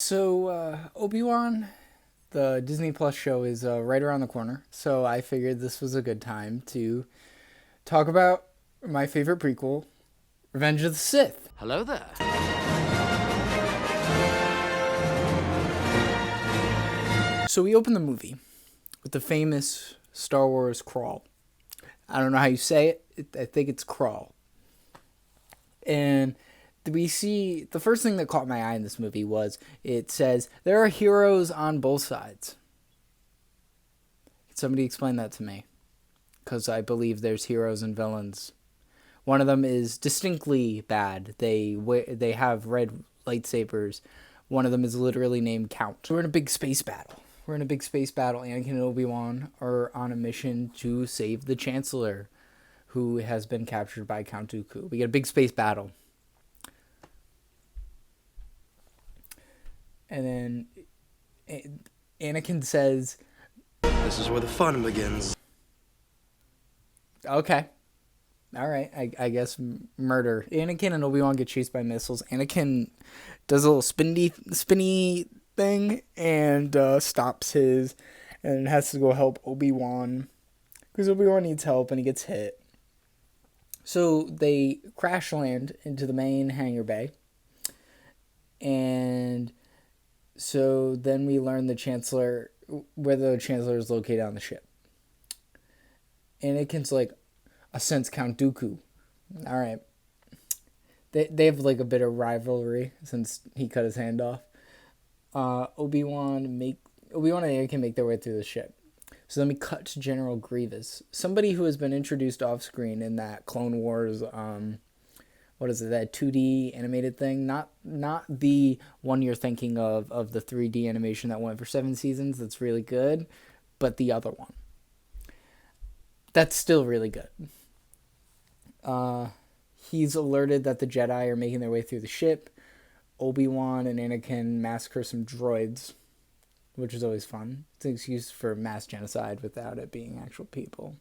Obi-Wan, the Disney Plus show, is right around the corner. So I figured this was a good time to talk about my favorite prequel, Revenge of the Sith. Hello there. So we open the movie with the famous Star Wars crawl. I don't know how you say it. I think it's crawl. And we see the first thing that caught my eye in this movie was it says there are heroes on both sides. Can somebody explain that to me? Because I believe there's heroes and villains. One of them is distinctly bad. They have red lightsabers. One of them is literally named Count. We're in a big space battle. Anakin and Obi-Wan are on a mission to save the Chancellor, who has been captured by Count Dooku. We get a big space battle. And then Anakin says, "This is where the fun begins." Okay. All right. I guess murder. Anakin and Obi-Wan get chased by missiles. Anakin does a little spinny thing and stops his and has to go help Obi-Wan because Obi-Wan needs help and he gets hit. So they crash land into the main hangar bay. And so then we learn where the Chancellor is located on the ship. Anakin's like, "I sense Count Dooku." All right. They have like a bit of rivalry since he cut his hand off. Obi-Wan and Anakin make their way through the ship. So then we cut to General Grievous, somebody who has been introduced off screen in that Clone Wars, that 2D animated thing? Not the one you're thinking of the 3D animation that went for 7 seasons. That's really good, but the other one. That's still really good. He's alerted that the Jedi are making their way through the ship. Obi-Wan and Anakin massacre some droids, which is always fun. It's an excuse for mass genocide without it being actual people.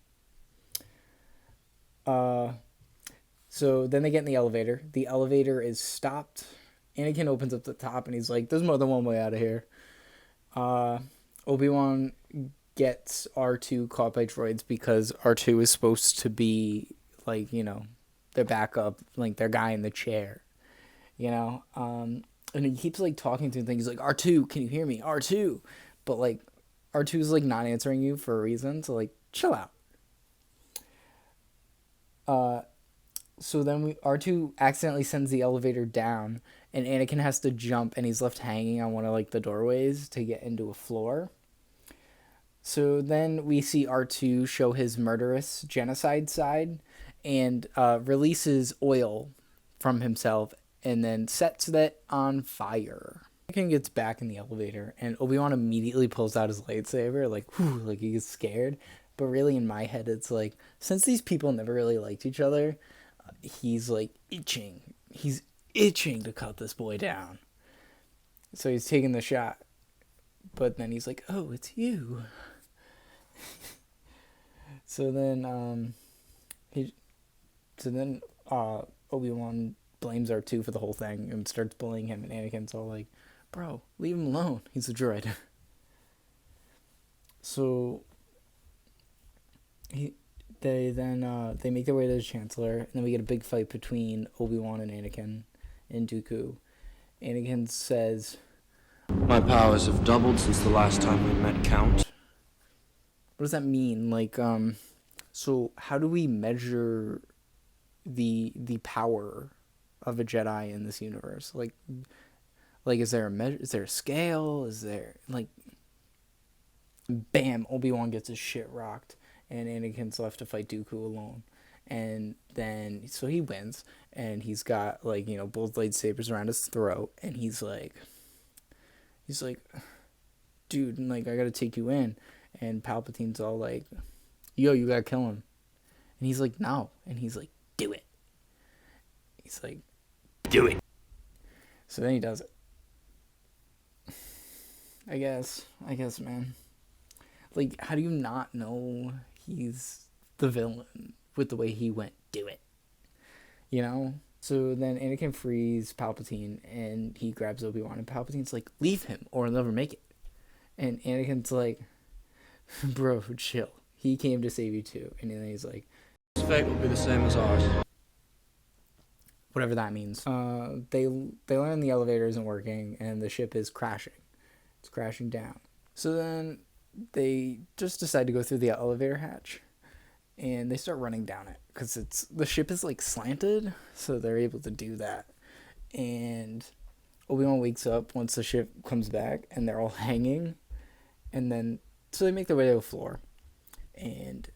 So then they get in the elevator. The elevator is stopped. Anakin opens up the top and he's like, "There's more than one way out of here." Obi-Wan gets R2 caught by droids because R2 is supposed to be like, their backup, like their guy in the chair, and he keeps like talking to things. He's like, "R2, can you hear me? R2," but like R2's like not answering you for a reason, so like chill out. So then R2 accidentally sends the elevator down, and Anakin has to jump, and he's left hanging on one of like the doorways to get into a floor. So then we see R2 show his murderous genocide side and releases oil from himself and then sets that on fire. Anakin gets back in the elevator and Obi-Wan immediately pulls out his lightsaber, like he gets scared. But really in my head, it's like, since these people never really liked each other, he's like itching. He's itching to cut this boy down. So he's taking the shot. But then he's like, "Oh, it's you." So then Obi-Wan blames R2 for the whole thing and starts bullying him, and Anakin's all like, "Bro, leave him alone. He's a droid." So they make their way to the Chancellor, and then we get a big fight between Obi-Wan and Anakin and Dooku. Anakin says, "My powers have doubled since the last time we met, Count." What does that mean? Like, so how do we measure the power of a Jedi in this universe? Like is there a scale? Is there like, bam, Obi-Wan gets his shit rocked, and Anakin's left to fight Dooku alone, and then so he wins, and he's got like both lightsabers around his throat, and he's like, "Dude, like I gotta take you in." And Palpatine's all like, "Yo, you gotta kill him." And he's like, "No." And he's like, "Do it." He's like, "Do it." So then he does it. I guess, man. Like, how do you not know he's the villain with the way he went, "Do it"? So then Anakin frees Palpatine, and he grabs Obi-Wan, and Palpatine's like, leave him, or he'll never make it. And Anakin's like, bro, chill. He came to save you too. And then he's like, His fate will be the same as ours. whatever that means. They learn the elevator isn't working, and the ship is crashing. It's crashing down. So then they just decide to go through the elevator hatch, and they start running down it because the ship is like slanted, so they're able to do that. And Obi-Wan wakes up once the ship comes back, and they're all hanging, and then so they make their way to the floor, and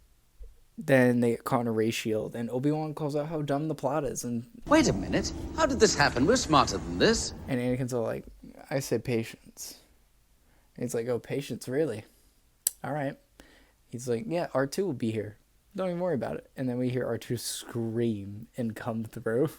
then they get caught in a ray shield, and Obi-Wan calls out how dumb the plot is, and Wait a minute. How did this happen? We're smarter than this. and Anakin's all like, I say patience. And he's like, oh, patience, really? All right. He's like, yeah, R2 will be here. Don't even worry about it. And then we hear R2 scream and come through.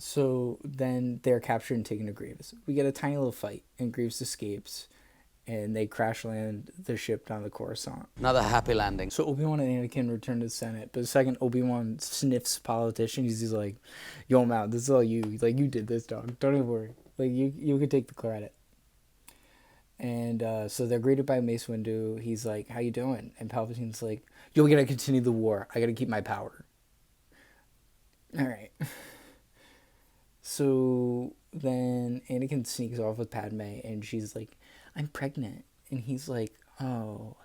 So then they're captured and taken to Grievous. We get a tiny little fight, and Grievous escapes, and they crash land the ship down the Coruscant. Another happy landing. So Obi-Wan and Anakin return to the Senate, but the second Obi-Wan sniffs politicians, he's like, yo, I'm out. This is all you. Like, you did this, dog. Don't even worry. Like, you can take the credit. And so they're greeted by Mace Windu. He's like, how you doing? And Palpatine's like, yo, we gotta continue the war. I gotta keep my power. All right. So then Anakin sneaks off with Padme, and she's like, I'm pregnant. And he's like, oh,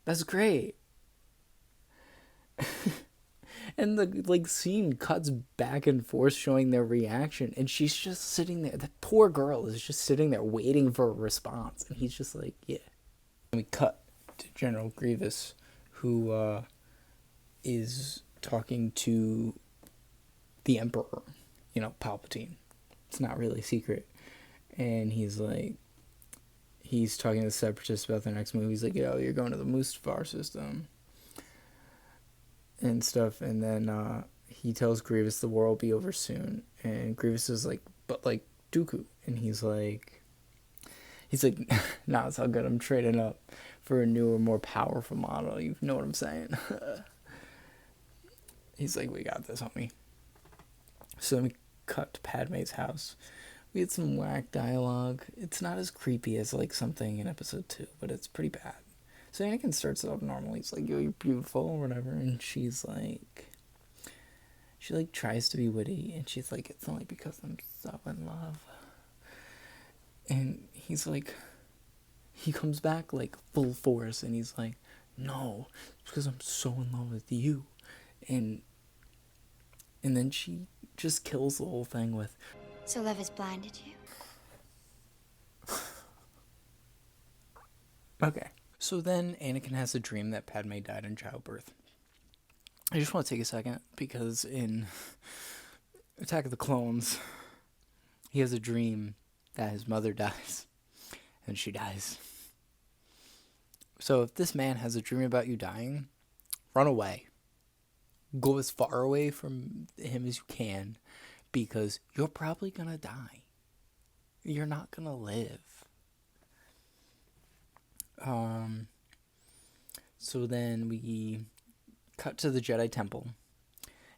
that's great. And the scene cuts back and forth showing their reaction, and she's just sitting there. The poor girl is just sitting there waiting for a response, and he's just like, yeah. And we cut to General Grievous, who is talking to the Emperor, Palpatine. It's not really a secret. And he's talking to the Separatists about their next move. He's like, yo, you're going to the Mustafar system and stuff. And then he tells Grievous the war will be over soon. And Grievous is like, but like Dooku. And he's like, nah, it's all good. I'm trading up for a newer, more powerful model. You know what I'm saying? He's like, we got this, homie. So then we cut to Padme's house. We had some whack dialogue. It's not as creepy as like something in episode 2, but it's pretty bad. So Anakin starts off normal. He's like, yo, you're beautiful, or whatever. And she tries to be witty. And she's like, it's only because I'm so in love. And he's like, he comes back like full force. And he's like, no, it's because I'm so in love with you. And then she just kills the whole thing with, So love has blinded you. okay. So then Anakin has a dream that Padme died in childbirth. I just want to take a second because in Attack of the Clones, he has a dream that his mother dies and she dies. So if this man has a dream about you dying, run away. Go as far away from him as you can because you're probably going to die. You're not going to live. So then we cut to the Jedi Temple.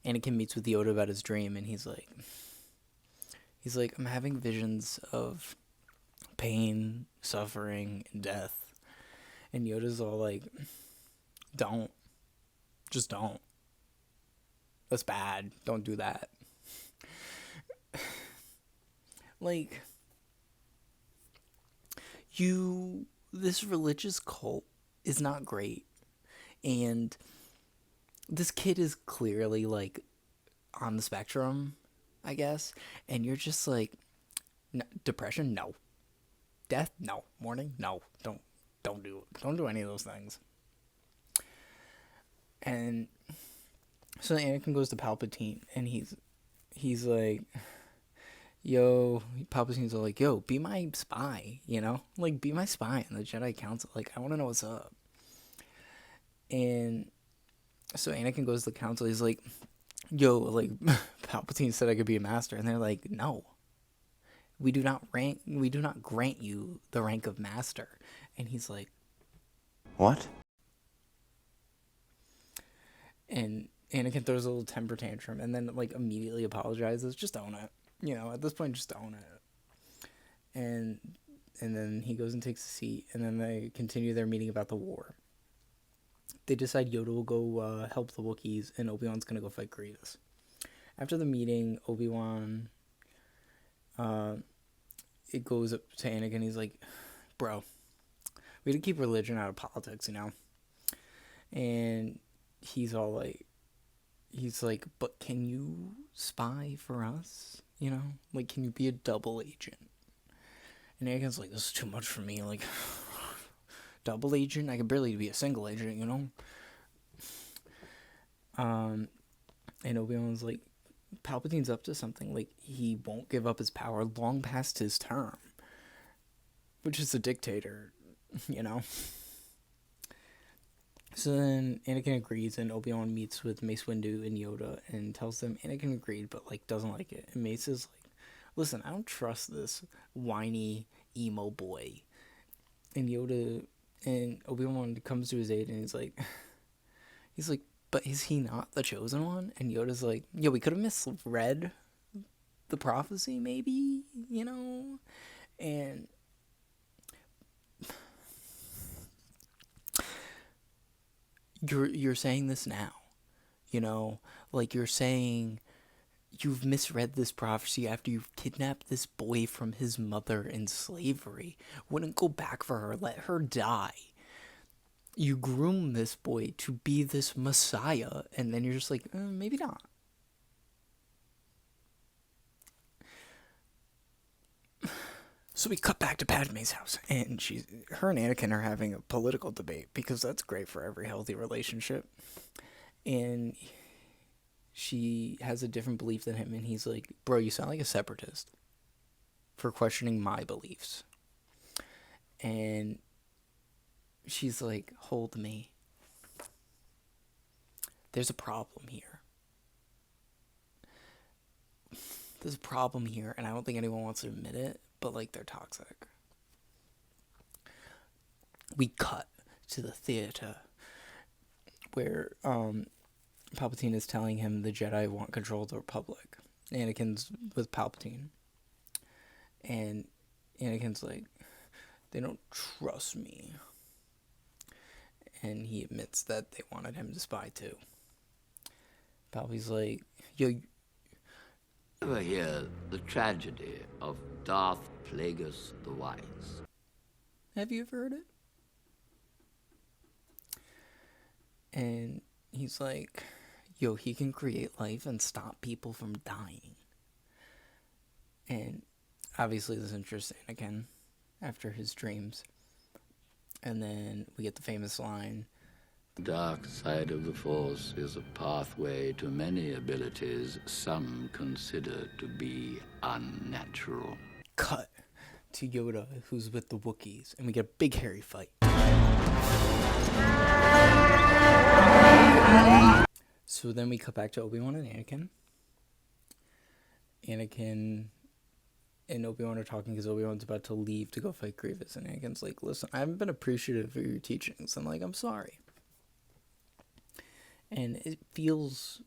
Anakin meets with Yoda about his dream, and he's like, I'm having visions of pain, suffering, and death. And Yoda's all like, don't. Just don't. That's bad. Don't do that. Like, this religious cult is not great. And this kid is clearly, like, on the spectrum, I guess. And you're just like, no, depression? No. Death? No. Mourning? No. Don't do any of those things. And so Anakin goes to Palpatine, and he's like, yo, Palpatine's like, yo, be my spy, Like, be my spy in the Jedi Council. Like, I want to know what's up. And so Anakin goes to the council. He's like, yo, like, Palpatine said I could be a master. And they're like, no. we do not grant you the rank of master. And he's like, What? and Anakin throws a little temper tantrum and then like immediately apologizes. Just own it. You know, at this point, just own it. And then he goes and takes a seat, and then they continue their meeting about the war. They decide Yoda will go help the Wookiees, and Obi-Wan's going to go fight Grievous. After the meeting, Obi-Wan, it goes up to Anakin. He's like, bro, we gotta keep religion out of politics, you know? And he's like, but can you spy for us? You know? Like, can you be a double agent? And Anakin's like, this is too much for me. Like, double agent? I could barely be a single agent, you know? And Obi-Wan's like, Palpatine's up to something. Like, he won't give up his power long past his term. Which is a dictator, you know? So then Anakin agrees, and Obi-Wan meets with Mace Windu and Yoda and tells them Anakin agreed, but like doesn't like it. And Mace is like, listen, I don't trust this whiny emo boy. And Yoda and Obi-Wan comes to his aid, and he's like, but is he not the chosen one? And Yoda's like, yeah, we could have misread the prophecy, maybe, you know? And you're saying this now, you know, like you're saying you've misread this prophecy after you've kidnapped this boy from his mother in slavery. Wouldn't go back for her, let her die. You groom this boy to be this messiah, and then you're just like, maybe not. So we cut back to Padme's house, and her and Anakin are having a political debate, because that's great for every healthy relationship. And she has a different belief than him, and he's like, bro, you sound like a separatist for questioning my beliefs. And she's like, hold me. There's a problem here. There's a problem here, and I don't think anyone wants to admit it, but like they're toxic. We cut to the theater where Palpatine is telling him the Jedi want control of the Republic. Anakin's with Palpatine. And Anakin's like, they don't trust me. And he admits that they wanted him to spy too. Palpatine's like, yo, Ever hear the tragedy of Darth Plagueis the Wise? have you ever heard it? And he's like, yo, he can create life and stop people from dying. And obviously this interests Anakin after his dreams. And then we get the famous line, The dark side of the Force is a pathway to many abilities some consider to be unnatural. cut to Yoda, who's with the Wookiees, and we get a big hairy fight. So then we cut back to Obi-Wan and Anakin. Anakin and Obi-Wan are talking because Obi-Wan's about to leave to go fight Grievous, and Anakin's like, listen, I haven't been appreciative of your teachings, and like, I'm sorry. And it feels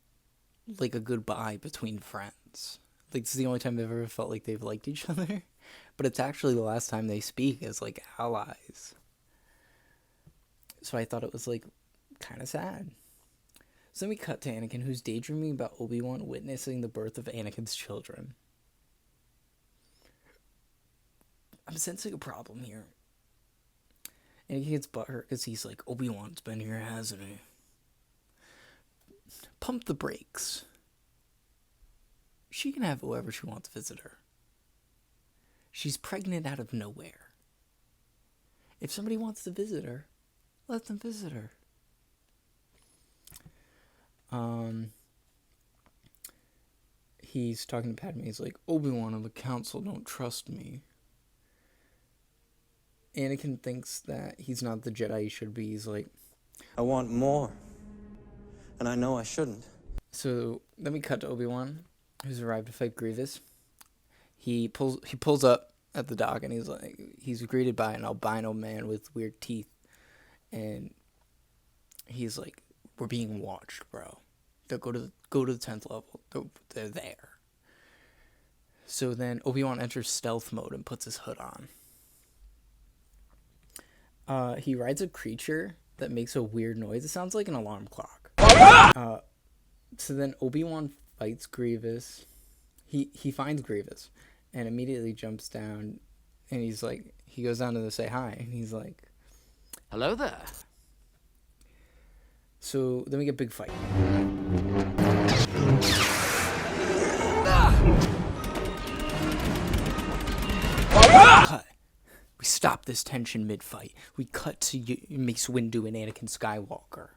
like a goodbye between friends. Like, this is the only time I've ever felt like they've liked each other. But it's actually the last time they speak as, like, allies. So I thought it was, like, kind of sad. So then we cut to Anakin, who's daydreaming about Obi-Wan witnessing the birth of Anakin's children. I'm sensing a problem here. Anakin gets butthurt because he's like, Obi-Wan's been here, hasn't he? Pump the brakes. She can have whoever she wants visit her. She's pregnant out of nowhere. If somebody wants to visit her, let them visit her. He's talking to Padme. He's like, Obi-Wan and the Council don't trust me. Anakin thinks that he's not the Jedi he should be. He's like, I want more. And I know I shouldn't. so then we cut to Obi-Wan, who's arrived to fight Grievous. he pulls up at the dock, and he's greeted by an albino man with weird teeth, and he's like, "We're being watched, bro. They'll go to the 10th level. They're there." So then Obi-Wan enters stealth mode and puts his hood on. He rides a creature that makes a weird noise. It sounds like an alarm clock. So then Obi-Wan fights Grievous. He finds Grievous and immediately jumps down, and he goes down to say hi, and he's like, Hello there. so then we get big fight. Cut. We stop this tension mid-fight. We cut to Mace Windu and Anakin Skywalker,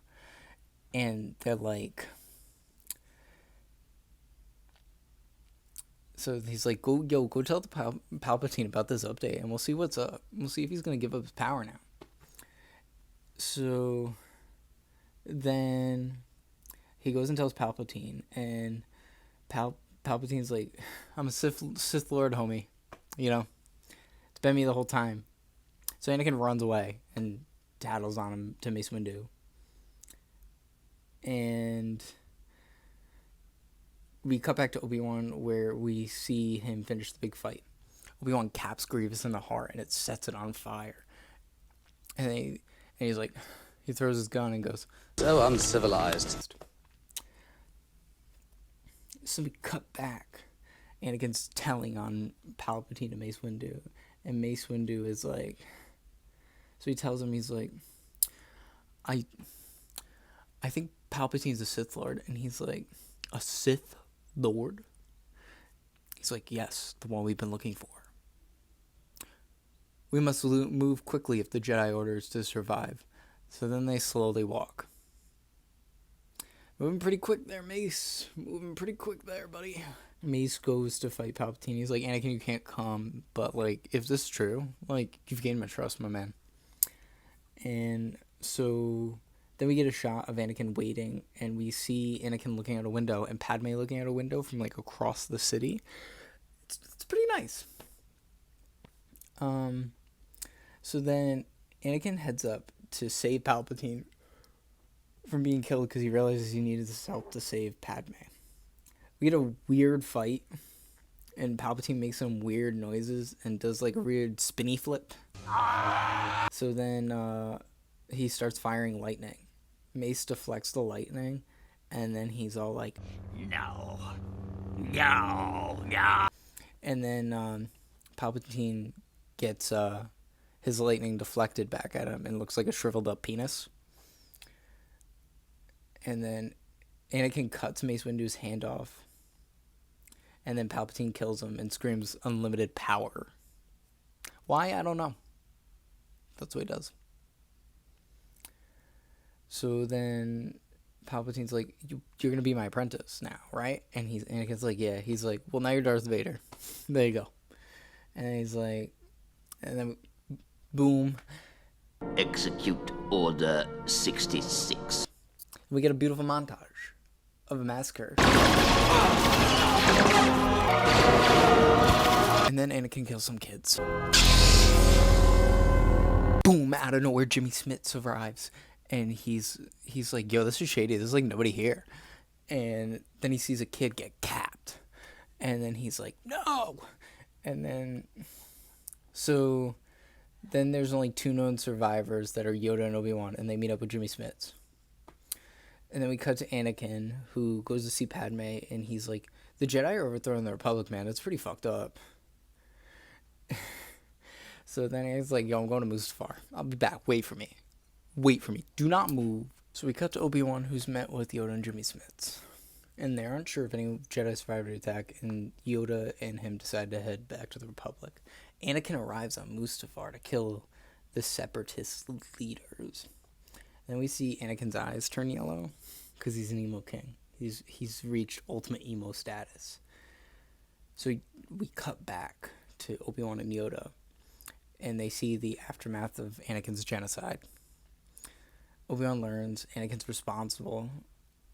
and they're like, so he's like, go tell the Palpatine about this update, and we'll see what's up. We'll see if he's gonna give up his power now. So then he goes and tells Palpatine, and Palpatine's like, I'm a Sith Lord, homie. You know, it's been me the whole time. So Anakin runs away and tattles on him to Mace Windu. And we cut back to Obi-Wan, where we see him finish the big fight. Obi-Wan caps Grievous in the heart, and it sets it on fire. And he's like, he throws his gun and goes, So uncivilized. So we cut back. Anakin's telling on Palpatine and Mace Windu. And Mace Windu is like, so he tells him, he's like, I think Palpatine's a Sith Lord. And he's like, a Sith Lord? He's like, yes, the one we've been looking for. We must move quickly if the Jedi Order is to survive. So then they slowly walk. Moving pretty quick there, Mace. Moving pretty quick there, buddy. Mace goes to fight Palpatine. He's like, Anakin, you can't come. But, like, if this is true, like, you've gained my trust, my man. And so then we get a shot of Anakin waiting, and we see Anakin looking out a window and Padme looking out a window from, like, across the city. It's pretty nice. So then Anakin heads up to save Palpatine from being killed because he realizes he needed his help to save Padme. We get a weird fight, and Palpatine makes some weird noises and does like a weird spinny flip. So then he starts firing lightning. Mace deflects the lightning, and then he's all like, no. And then Palpatine gets his lightning deflected back at him and looks like a shriveled up penis. And then Anakin cuts Mace Windu's hand off. And then Palpatine kills him and screams unlimited power. Why? I don't know. That's what he does. So then Palpatine's like, you're going to be my apprentice now, right? And Anakin's like, yeah. He's like, well, now you're Darth Vader. There you go. And he's like, and then boom. Execute Order 66. We get a beautiful montage of a massacre. And then Anakin kills some kids. Boom, out of nowhere, Jimmy Smits arrives. And he's like, yo, this is shady. There's like nobody here. And then he sees a kid get capped. And then he's like, no. And then, so then there's only 2 known survivors that are Yoda and Obi-Wan. And they meet up with Jimmy Smits. And then we cut to Anakin, who goes to see Padme, and he's like, the Jedi are overthrowing the Republic, man. It's pretty fucked up. So then he's like, yo, I'm going to Mustafar. I'll be back. Wait for me. Do not move. So we cut to Obi-Wan, who's met with Yoda and Jimmy Smits. And they aren't sure if any Jedi survived the attack, and Yoda and him decide to head back to the Republic. Anakin arrives on Mustafar to kill the Separatist leaders. Then we see Anakin's eyes turn yellow because he's an emo king. He's reached ultimate emo status. So we cut back to Obi-Wan and Yoda, and they see the aftermath of Anakin's genocide. Obi-Wan learns Anakin's responsible,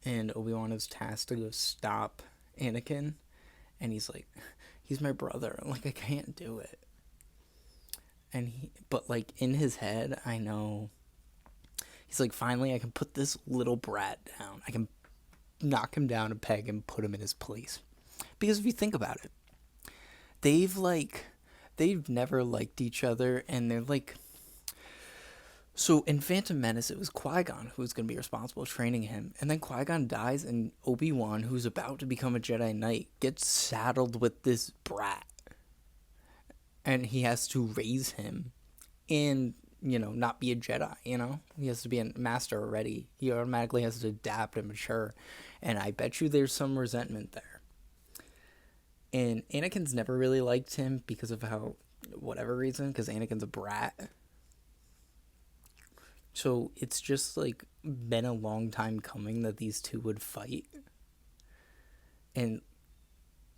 and Obi-Wan is tasked to go stop Anakin. And he's like, He's my brother. Like, I can't do it. But like, in his head, I know, he's like, finally, I can put this little brat down. I can knock him down a peg and put him in his place. Because if you think about it, they've never liked each other, and they're like, so in Phantom Menace, it was Qui-Gon who was going to be responsible for training him, and then Qui-Gon dies, and Obi-Wan, who's about to become a Jedi Knight, gets saddled with this brat, and he has to raise him and, you know, not be a Jedi, you know? He has to be a master already. He automatically has to adapt and mature, and I bet you there's some resentment there. And Anakin's never really liked him because of how, whatever reason, because Anakin's a brat. So it's just, like, been a long time coming that these two would fight. And,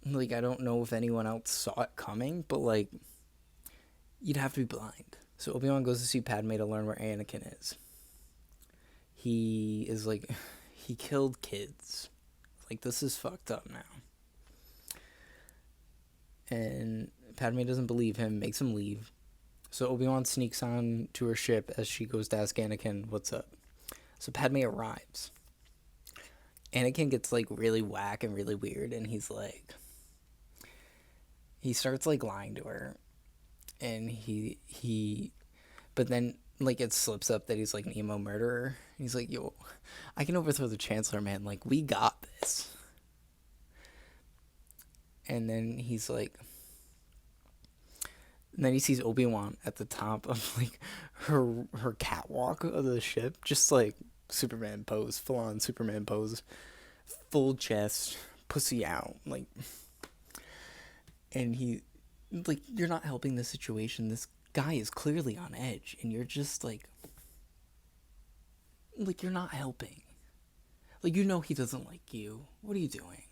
like, I don't know if anyone else saw it coming, but, like, you'd have to be blind. So Obi-Wan goes to see Padme to learn where Anakin is. He is, like, he killed kids. Like, this is fucked up now. And Padme doesn't believe him, makes him leave. So Obi-Wan sneaks on to her ship as she goes to ask Anakin what's up. So Padme arrives. Anakin gets, like, really whack and really weird, and he's like, he starts, like, lying to her. And but then, like, it slips up that he's, like, an emo murderer. He's like, yo, I can overthrow the Chancellor, man. Like, we got this. And then he's like, and then he sees Obi-Wan at the top of, like, her catwalk of the ship. Just, like, Superman pose. Full-on Superman pose. Full chest. Pussy out. Like, and he, like, you're not helping the situation. This guy is clearly on edge. And you're just, like, you're not helping. Like, you know he doesn't like you. What are you doing?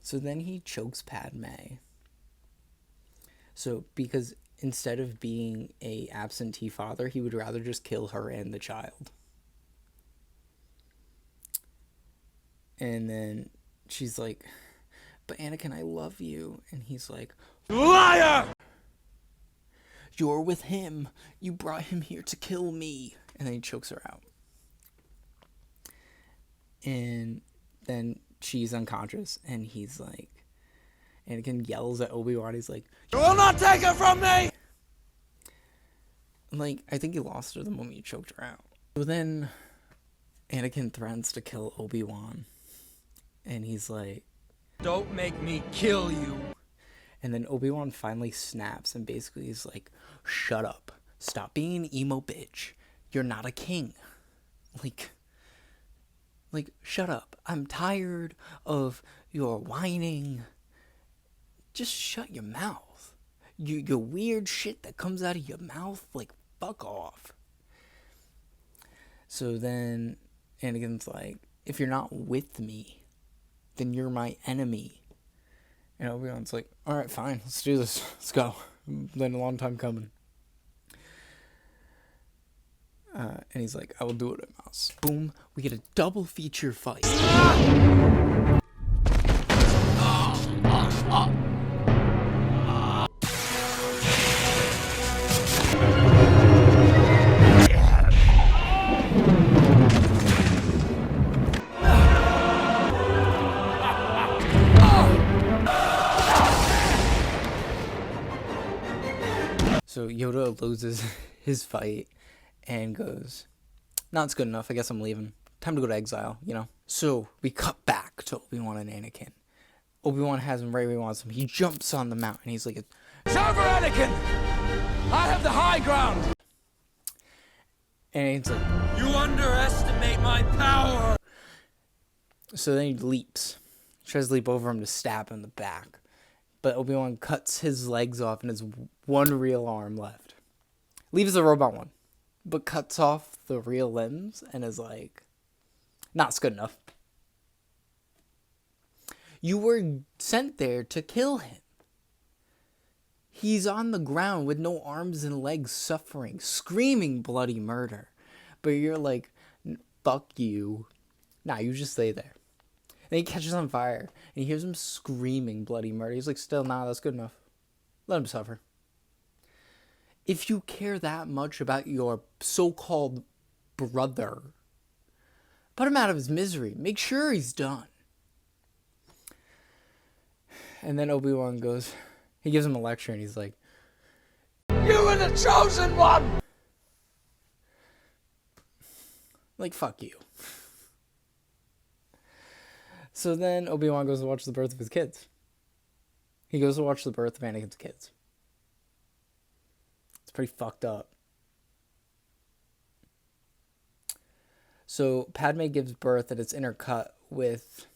So then he chokes Padme. So, because instead of being a absentee father, he would rather just kill her and the child. And then she's like, but Anakin, I love you. And he's like, liar! You're with him. You brought him here to kill me. And then he chokes her out. And then she's unconscious, and he's like, Anakin yells at Obi-Wan, he's like, you will not take her from me! Like, I think he lost her the moment you choked her out. So then Anakin threatens to kill Obi-Wan, and he's like, don't make me kill you. And then Obi-Wan finally snaps, and basically he's like, shut up. Stop being an emo bitch. You're not a king. Like, shut up. I'm tired of your whining. Just shut your mouth. Your weird shit that comes out of your mouth, like, fuck off. So then Anakin's like, if you're not with me, then you're my enemy. And Obi-Wan's like, alright, fine, let's do this. Let's go. Been a long time coming. And he's like, I will do it at mouse. Boom, we get a double feature fight. So Yoda loses his fight and goes, no, it's good enough. I guess I'm leaving. Time to go to exile, you know? So we cut back to Obi-Wan and Anakin. Obi-Wan has him right where he wants him. He jumps on the mountain. He's like, it's over, Anakin! I have the high ground! And Anakin's like, you underestimate my power! So then he leaps. He tries to leap over him to stab him in the back. But Obi-Wan cuts his legs off and has one real arm left. Leaves the robot one. But cuts off the real limbs and is like, nah, it's good enough. You were sent there to kill him. He's on the ground with no arms and legs, suffering, screaming bloody murder. But you're like, fuck you. Nah, you just stay there. And he catches on fire. And he hears him screaming bloody murder. He's like, still, nah, that's good enough. Let him suffer. If you care that much about your so-called brother, put him out of his misery. Make sure he's done. And then Obi-Wan goes, he gives him a lecture and he's like, "You were the chosen one!" Like, fuck you. So then Obi-Wan goes to watch the birth of his kids. He goes to watch the birth of Anakin's kids. It's pretty fucked up. So Padme gives birth and it's intercut with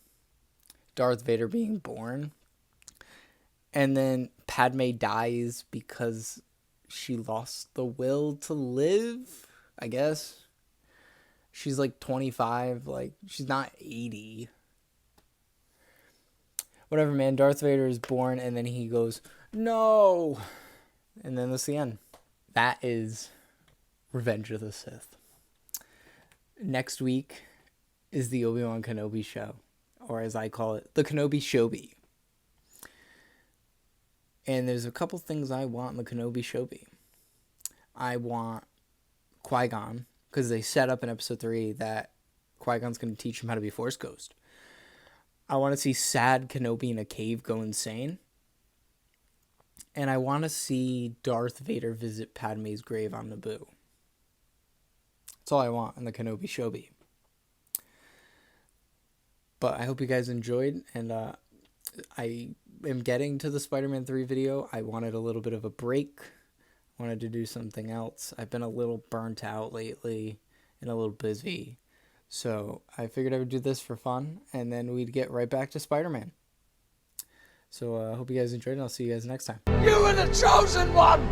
Darth Vader being born. And then Padme dies because she lost the will to live, I guess. She's like 25, like she's not 80. Whatever, man. Darth Vader is born and then he goes, "No!" And then that's the end. That is Revenge of the Sith. Next week is the Obi-Wan Kenobi show, or as I call it, the Kenobi Shobi. And there's a couple things I want in the Kenobi Shobi. I want Qui-Gon, because they set up in episode 3 that Qui-Gon's going to teach him how to be Force Ghost. I want to see sad Kenobi in a cave go insane. And I want to see Darth Vader visit Padme's grave on Naboo. That's all I want in the Kenobi Shobi. But I hope you guys enjoyed, and I am getting to the Spider-Man 3 video. I wanted a little bit of a break. I wanted to do something else. I've been a little burnt out lately and a little busy. So I figured I would do this for fun, and then we'd get right back to Spider-Man. So I hope you guys enjoyed, and I'll see you guys next time. You were the chosen one!